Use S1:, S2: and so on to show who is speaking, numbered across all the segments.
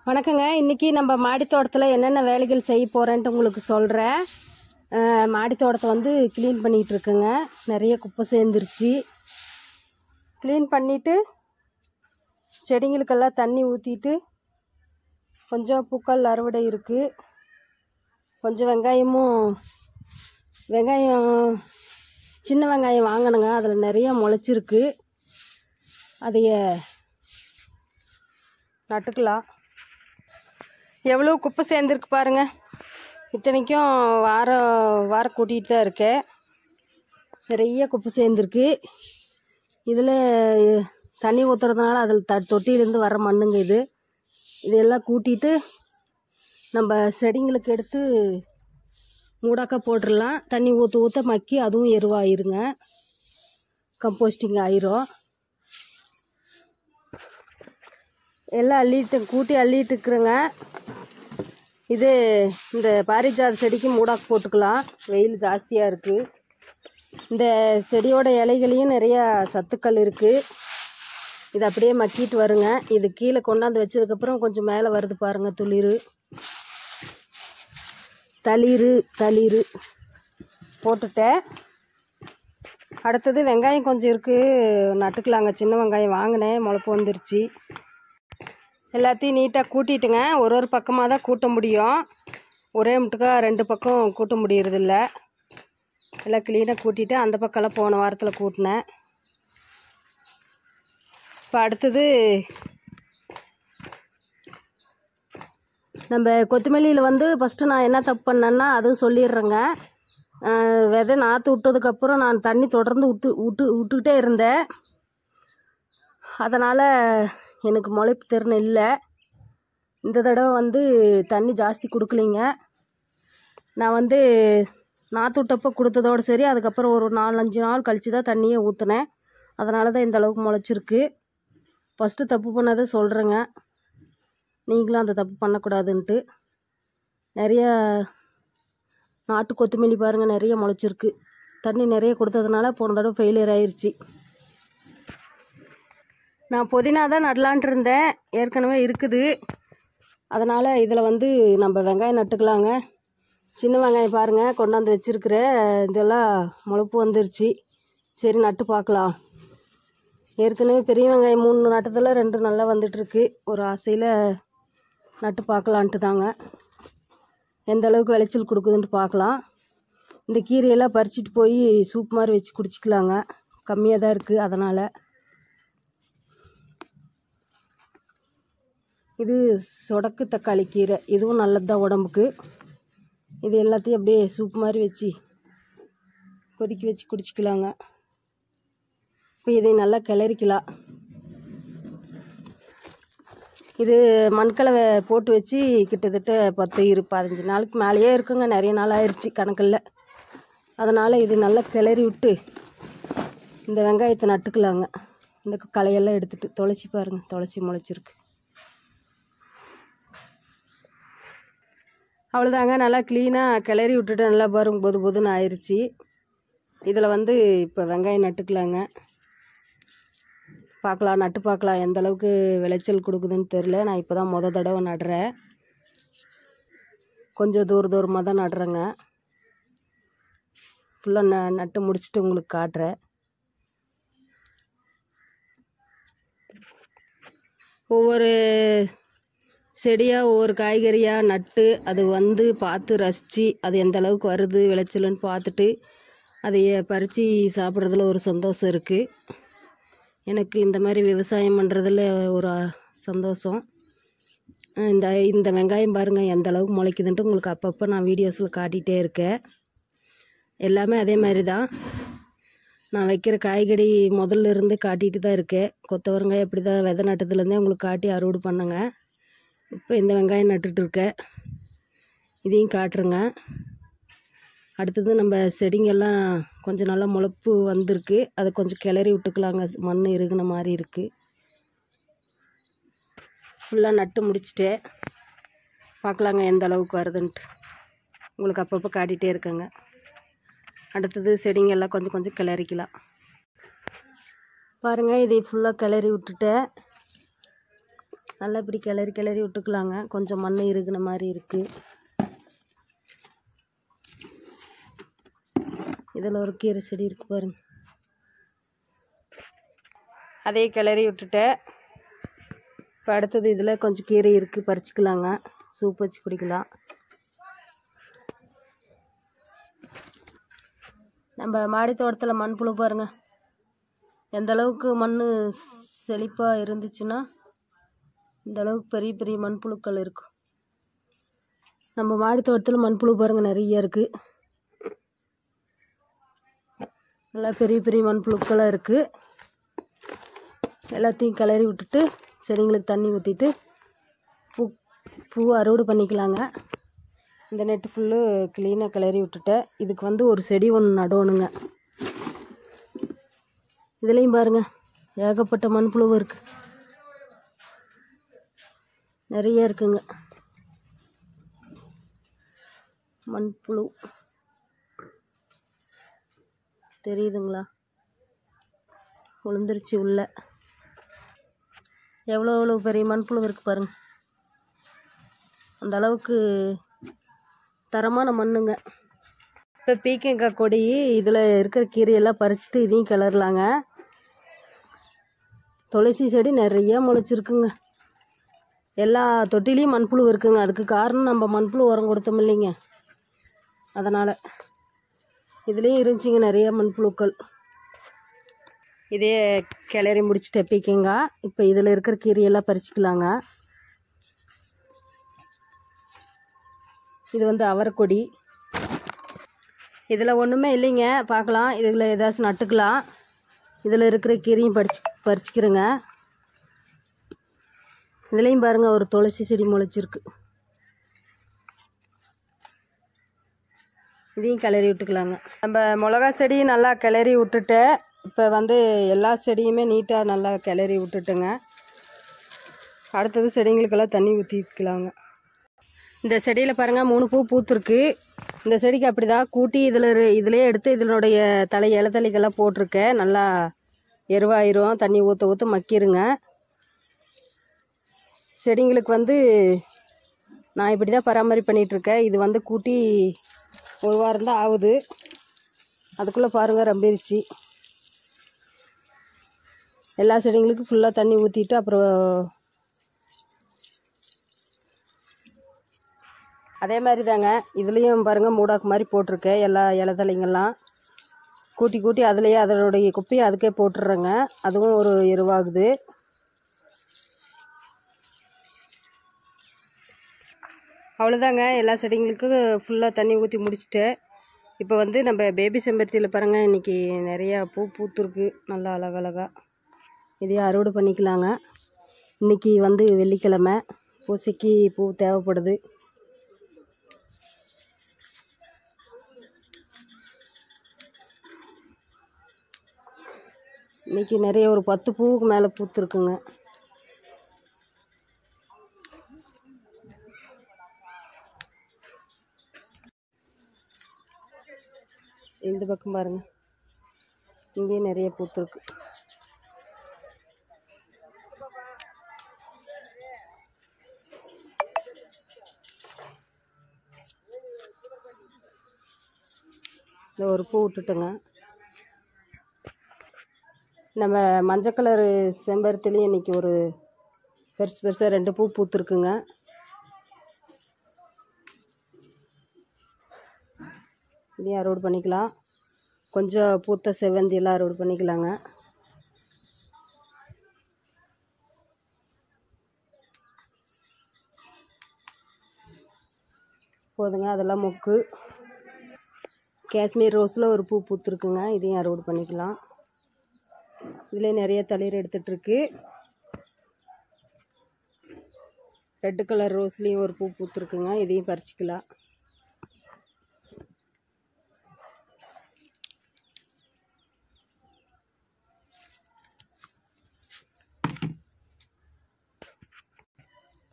S1: வணக்கங்க. இன்றைக்கி நம்ம மாடி தோட்டத்தில் என்னென்ன வேலைகள் செய்ய போகிறேன்ட்டு உங்களுக்கு சொல்கிறேன். மாடி தோட்டத்தை வந்து க்ளீன் பண்ணிகிட்ருக்குங்க. நிறைய குப்பை சேர்ந்துருச்சு. க்ளீன் பண்ணிவிட்டு செடிங்களுக்கெல்லாம் தண்ணி ஊற்றிட்டு கொஞ்சம் பூக்கள் அறுவடை இருக்குது. கொஞ்சம் வெங்காயம் சின்ன வெங்காயம் வாங்கணுங்க. அதில் நிறைய முளைச்சிருக்கு. அதைய நட்டுக்கலாம். எவ்வளோ குப்பை சேர்ந்துருக்கு பாருங்கள். இத்தனைக்கும் வாரம் கூட்டிகிட்டு தான் இருக்கேன். நிறைய குப்பை சேர்ந்துருக்கு. இதில் தண்ணி ஊற்றுறதுனால அதில் தொட்டியிலேருந்து வர மண்ணுங்க இதெல்லாம் கூட்டிட்டு நம்ம செடிங்களுக்கு எடுத்து மூடாக்க போட்டுடலாம். தண்ணி ஊற்ற மக்கி அதுவும் எருவாயிருங்க, கம்போஸ்டிங் ஆயிரும். எல்லாம் கூட்டி அள்ளிட்டு இருக்கிறேங்க. இந்த பாரிஜாத செடிக்கு மூடாக்கு போட்டுக்கலாம். வெயில் ஜாஸ்தியாக இருக்குது. இந்த செடியோட இலைகளையும் நிறையா சத்துக்கள் இருக்குது. இது அப்படியே மக்கிட்டு வருங்க. இது கீழே கொண்டாந்து வச்சதுக்கப்புறம் கொஞ்சம் மேலே வருது பாருங்கள். தளிர் போட்டுட்டேன். அடுத்தது வெங்காயம் கொஞ்சம் இருக்குது, நட்டுக்கலாங்க. சின்ன வெங்காயம் வாங்கினேன், முளைப்பு வந்துருச்சு. எல்லாத்தையும் நீட்டாக கூட்டிட்டுங்க. ஒரு பக்கமாக தான் கூட்ட முடியும். ஒரே முட்டுக்கா 2 பக்கம் கூட்ட முடியறதில்ல. எல்லாம் க்ளீனாக கூட்டிட்டு அந்த பக்கம்லாம் போன வாரத்தில் கூட்டினேன். இப்போ அடுத்தது நம்ம கொத்தமல்லியில் வந்து ஃபஸ்ட்டு நான் என்ன தப்பு பண்ணேன்னா அதுவும் சொல்லிடுறேங்க. விதை நாற்று விட்டதுக்கப்புறம் நான் தண்ணி தொடர்ந்து விட்டுக்கிட்டே இருந்தேன். அதனால் எனக்கு முளைப்பு திறன் இல்லை. இந்த தடவை வந்து தண்ணி ஜாஸ்தி கொடுக்கலிங்க. நான் வந்து நாற்று விட்டப்போ கொடுத்ததோடு சரி, அதுக்கப்புறம் ஒரு 4-5 நாள் கழித்து தான் தண்ணியே ஊற்றினேன். அதனால தான் இந்த அளவுக்கு முளைச்சிருக்கு. ஃபஸ்ட்டு தப்பு பண்ணதை சொல்கிறேங்க. நீங்களும் அந்த தப்பு பண்ணக்கூடாதுன்ட்டு. நிறையா நாட்டு கொத்தமல்லி பாருங்கள், நிறைய முளைச்சிருக்கு. தண்ணி நிறைய கொடுத்ததுனால போன தடவை ஃபெயிலியர் ஆயிடுச்சு. நான் புதினா தான் நடலான்ட்டு இருந்தேன், ஏற்கனவே இருக்குது. அதனால் இதில் வந்து நம்ம வெங்காயம் நட்டுக்கலாங்க. சின்ன வெங்காயம் பாருங்கள், கொண்டாந்து வச்சுருக்கிற இதெல்லாம் முளைப்பு வந்துருச்சு. சரி, நட்டு பார்க்கலாம். ஏற்கனவே பெரிய வெங்காயம் 3 நட்டதில் 2 நல்லா வந்துட்டுருக்கு. ஒரு ஆசையில் நட்டு பார்க்கலான்ட்டு தாங்க. எந்த அளவுக்கு விளைச்சல் கொடுக்குதுன்ட்டு பார்க்கலாம். இந்த கீரையெல்லாம் பறிச்சிட்டு போய் சூப் மாதிரி வச்சு குடிச்சிக்கலாங்க. கம்மியாக தான் இருக்குது. அதனால் இது சொடக்கு தக்காளி கீரை, இதுவும் நல்லது தான் உடம்புக்கு. இது எல்லாத்தையும் அப்படியே சூப் மாதிரி வச்சு கொதிக்க வச்சு குடிச்சிக்கலாங்க. இப்போ இதை நல்லா கிளறிக்கலாம். இது மண்கலவை போட்டு வச்சு கிட்டத்தட்ட 10-15 நாளுக்கு மேலேயே இருக்குங்க. நிறைய நாள் ஆயிடுச்சு கணக்கில். அதனால் இது நல்லா கிளறி விட்டு இந்த வெங்காயத்தை நட்டுக்கலாங்க. இந்த களையெல்லாம் எடுத்துகிட்டு துளசி பாருங்கள், துளசி முளைச்சிருக்கு. அவ்வளோதாங்க. நல்லா க்ளீனாக கிளறி விட்டுட்டு நல்லா பாருங்க, பொதுன்னு ஆயிடுச்சு. இதில் வந்து இப்போ வெங்காயம் நட்டுக்கலாங்க. நட்டு பார்க்கலாம் எந்த அளவுக்கு விளைச்சல் கொடுக்குதுன்னு தெரில. நான் இப்போ தான் தடவை நடுறேன். கொஞ்சம் தூரமாக தான் நடுறேங்க. ஃபுல்லாக நட்டு முடிச்சுட்டு உங்களுக்கு காட்டுறேன். ஒவ்வொரு செடியாக ஒவ்வொரு காய்கறியாக நட்டு அது வந்து பார்த்து ரசித்து அது எந்த அளவுக்கு வருது விளைச்சலுன்னு பார்த்துட்டு அதைய பறித்து சாப்பிட்றதுல ஒரு சந்தோஷம் இருக்குது. எனக்கு இந்த மாதிரி விவசாயம் பண்ணுறதுல ஒரு சந்தோஷம். இந்த வெங்காயம் பாருங்கள் எந்த அளவுக்கு முளைக்குதுன்ட்டு உங்களுக்கு அப்பப்போ நான் வீடியோஸில் காட்டிகிட்டே இருக்கேன். எல்லாமே அதே மாதிரி தான். நான் வைக்கிற காய்கறி முதல்ல இருந்து காட்டிகிட்டு தான் இருக்கேன். கொத்தவரங்காய் எப்படி தான் விதை நட்டதுலேருந்தே உங்களுக்கு காட்டி அறுவடை பண்ணுங்க. இப்போ இந்த வெங்காயம் நட்டுட்ருக்கேன், இதையும் காட்டுருங்க. அடுத்தது நம்ம செடிங்கெல்லாம் கொஞ்சம் நல்லா முளைப்பு வந்திருக்கு. அதை கொஞ்சம் கிளறி விட்டுக்கலாங்க. மண் இறுகின மாதிரி இருக்குது. ஃபுல்லாக நட்டு முடிச்சுட்டேன். பார்க்கலாங்க எந்த அளவுக்கு வருதுன்ட்டு. உங்களுக்கு அப்பப்போ காட்டிகிட்டே இருக்கேங்க. அடுத்தது செடிங்கெல்லாம் கொஞ்சம் கிளறிக்கலாம். பாருங்கள், இதை ஃபுல்லாக கிளறி விட்டுட்டேன். நல்லா இப்படி கிளறி கிளறி விட்டுக்கலாங்க. கொஞ்சம் மண் இருக்கிற மாதிரி இருக்குது. இதில் ஒரு கீரை செடி இருக்குது பாருங்க. அதே கிளறி விட்டுட்டேன். இப்போ அடுத்தது இதில் கொஞ்சம் கீரை இருக்குது, பறிச்சிக்கலாங்க. சூப் வச்சு குடிக்கலாம். நம்ம மாடி தோட்டத்தில் மண்புழு பாருங்கள், எந்த அளவுக்கு மண் செழிப்பாக இருந்துச்சுன்னா இந்த அளவுக்கு பெரிய பெரிய மண்புழுக்கள் இருக்கும். நம்ம மாடி தோட்டத்தில் மண்புழு பாருங்கள் நிறைய இருக்குது. நல்லா பெரிய பெரிய மண்புழுக்களாக இருக்குது. எல்லாத்தையும் கிளறி விட்டுட்டு செடிங்களுக்கு தண்ணி ஊற்றிட்டு பூ அறுவடை பண்ணிக்கலாங்க. இந்த நெட்டு ஃபுல்லு க்ளீனாக கிளறி விட்டுட்டேன். இதுக்கு ஒரு செடி ஒன்று நடணுங்க. இதுலேயும் பாருங்கள் ஏகப்பட்ட மண்புழு இருக்குது, நிறைய இருக்குங்க மண்புழு. தெரியுதுங்களா? விழுந்துருச்சு உள்ள. எவ்வளோ பெரிய மண்புழு இருக்குது பாருங்கள். அந்த அளவுக்கு தரமான மண்ணுங்க. இப்போ பீக்கங்காய் கொடி இதில் இருக்கிற கீரையெல்லாம் பறிச்சுட்டு இதையும் கிளறலாங்க. துளசி செடி நிறைய முளைச்சிருக்குங்க. எல்லா தொட்டிலையும் மண்புழு இருக்குங்க. அதுக்கு காரணம் நம்ம மண்புழு உரம் கொடுத்தோம் இல்லைங்க, அதனால். இதுலேயும் இருந்துச்சிங்க நிறைய மண்புழுக்கள். இதே கிளறி முடிச்சுட்டு பீக்கங்காய். இப்போ இதில் இருக்கிற கீரையெல்லாம் பறிச்சுக்கலாங்க. இது அவரைக்கொடி. இதில் ஒன்றுமே இல்லைங்க, பார்க்கலாம். இதில் ஏதாச்சும் நட்டுக்கலாம். இதில் இருக்கிற கீரையும் பறிச்சுக்கிறேங்க. இதுலேயும் பாருங்கள் ஒரு துளசி செடி முளைச்சிருக்கு. இதையும் கிளறி விட்டுக்கலாங்க. நம்ம மிளகா செடி நல்லா கிளறி விட்டுட்டு இப்போ எல்லா செடியுமே நீட்டாக நல்லா கிளறி விட்டுட்டுங்க. அடுத்தது செடிங்களுக்கெல்லாம் தண்ணி ஊற்றிக்கலாங்க. இந்த செடியில் பாருங்கள் 3 பூ பூத்துருக்கு. இந்த செடிக்கு அப்படி தான் கூட்டி இதிலே எடுத்து இதனுடைய இலத்தலைக்கெல்லாம் போட்டிருக்கேன். நல்லா எருவாயிரும். தண்ணி ஊற்ற ஊற்ற மக்கிருங்க. செடிங்களுக்கு நான் இப்படி தான் பராமரிப்பு பண்ணிகிட்ருக்கேன். இது கூட்டி 1 வாரம் தான் ஆகுது. அதுக்குள்ளே பாருங்கள் ரம்பிருச்சு. எல்லா செடிங்களுக்கும் ஃபுல்லாக தண்ணி ஊற்றிட்டு அப்புறம் அதே மாதிரி தாங்க இதுலேயும் பாருங்கள் மூடாக்கு மாதிரி போட்டிருக்கேன். எல்லா இலதலைங்கெல்லாம் கூட்டி கூட்டி அதுலேயே அதனுடைய குப்பையை அதுக்கே போட்டுடுறேங்க. அதுவும் ஒரு எருவாகுது. அவ்வளோதாங்க. எல்லா செடிங்களுக்கும் ஃபுல்லாக தண்ணி ஊற்றி முடிச்சுட்டு இப்போ நம்ம பேபி செம்பருத்தியில் பாருங்கள் இன்றைக்கி நிறையா பூ பூத்துருக்கு. நல்லா அழகழகாக. இதையும் அறுவடை பண்ணிக்கலாங்க. இன்றைக்கி வெள்ளிக்கிழமை. பூசைக்கு பூ தேவைப்படுது. இன்றைக்கி நிறைய ஒரு 10 பூவுக்கு மேலே பூத்துருக்குங்க. இந்த பக்கம் பாருங்கள், இங்கேயும் நிறைய பூத்துருக்கு. இந்த ஒரு பூ விட்டுட்டுங்க. நம்ம மஞ்சள் கலரு செம்பருத்திலையும் இன்றைக்கி ஒரு பெருசு பெருசாக 2 பூ பூத்துருக்குங்க. இதையும் அறுவடை பண்ணிக்கலாம். கொஞ்சம் பூத்த செவ்வந்தியெல்லாம் அறுவடை பண்ணிக்கலாங்க. போதுங்க. அதெல்லாம் மொக்கு. காஷ்மீர் ரோஸில் ஒரு பூ பூத்துருக்குங்க. இதையும் அறுவடை பண்ணிக்கலாம். இதில் நிறைய தளிர் எடுத்துகிட்ருக்கு. ரெட்டு கலர் ரோஸ்லேயும் ஒரு பூ பூத்துருக்குங்க. இதையும் பறிச்சிக்கலாம்.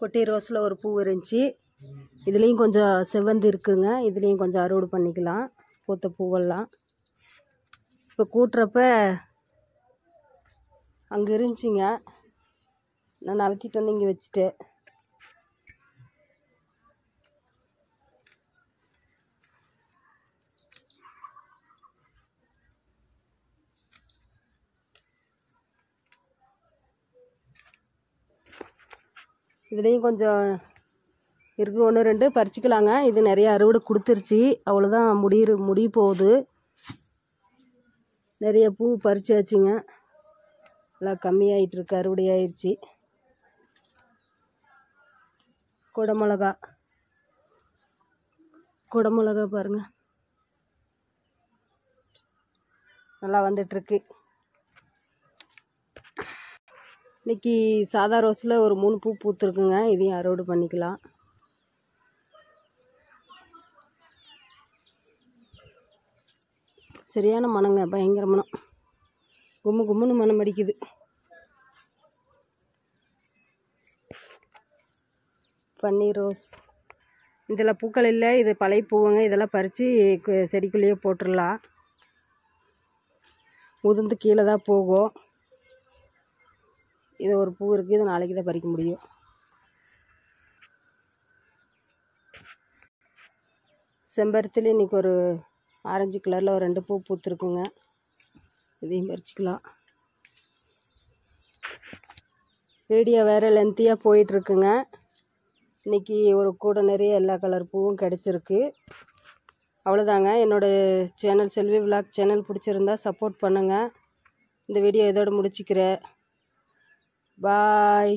S1: கொட்டி ரோஸில் ஒரு பூ இருந்துச்சு. இதுலேயும் கொஞ்சம் செவ்வந்தி இருக்குங்க. இதுலேயும் கொஞ்சம் அறுவடை பண்ணிக்கலாம் பூத்த பூவெல்லாம். இப்போ கூட்டுறப்ப அங்கே இருந்துச்சிங்க. நான் நவத்திட்டு வந்து இங்கே வச்சுட்டேன். இதுலேயும் கொஞ்சம் இருக்குது, 1 2 பறிச்சிக்கலாங்க. இது நிறைய அறுவடை கொடுத்துருச்சு, அவ்வளோதான். முடிய போகுது. நிறைய பூ பறிச்சாச்சுங்க, எல்லாம் கம்மியாயிட்டிருக்கு, அறுவடை ஆயிடுச்சு. குடமிளகா பாருங்கள், நல்லா வந்துட்டுருக்கு. இன்றைக்கி சாதா ரோஸில் ஒரு 3 பூ பூத்துருக்குங்க, இதையும் அறுவடை பண்ணிக்கலாம். சரியான மனங்க, பயங்கர மனம், கும்முன்னு மனம் அடிக்குது. பன்னீர் ரோஸ், இதில் பூக்கள் இல்லை, இது பழைய பூவுங்க. இதெல்லாம் பறித்து செடிக்குள்ளேயே போட்டுடலாம். உதிர்ந்து கீழே தான் போகும். இது ஒரு பூ இருக்குது, இது நாளைக்கு தான் பறிக்க முடியும். செம்பருத்திலே இன்றைக்கி ஒரு ஆரஞ்சு கலரில் ஒரு 2 பூ பூத்துருக்குங்க, இதையும் பறிச்சிக்கலாம். வீடியோ வேறு லென்த்தியாக போயிட்டுருக்குங்க. இன்றைக்கி ஒரு கூட நிறைய எல்லா கலர் பூவும் கிடச்சிருக்கு. அவ்வளோதாங்க. என்னோடய சேனல் செல்வி விலாக் சேனல் பிடிச்சிருந்தா சப்போர்ட் பண்ணுங்கள். இந்த வீடியோ இதோடு முடிச்சுக்கிறேன். பாய்.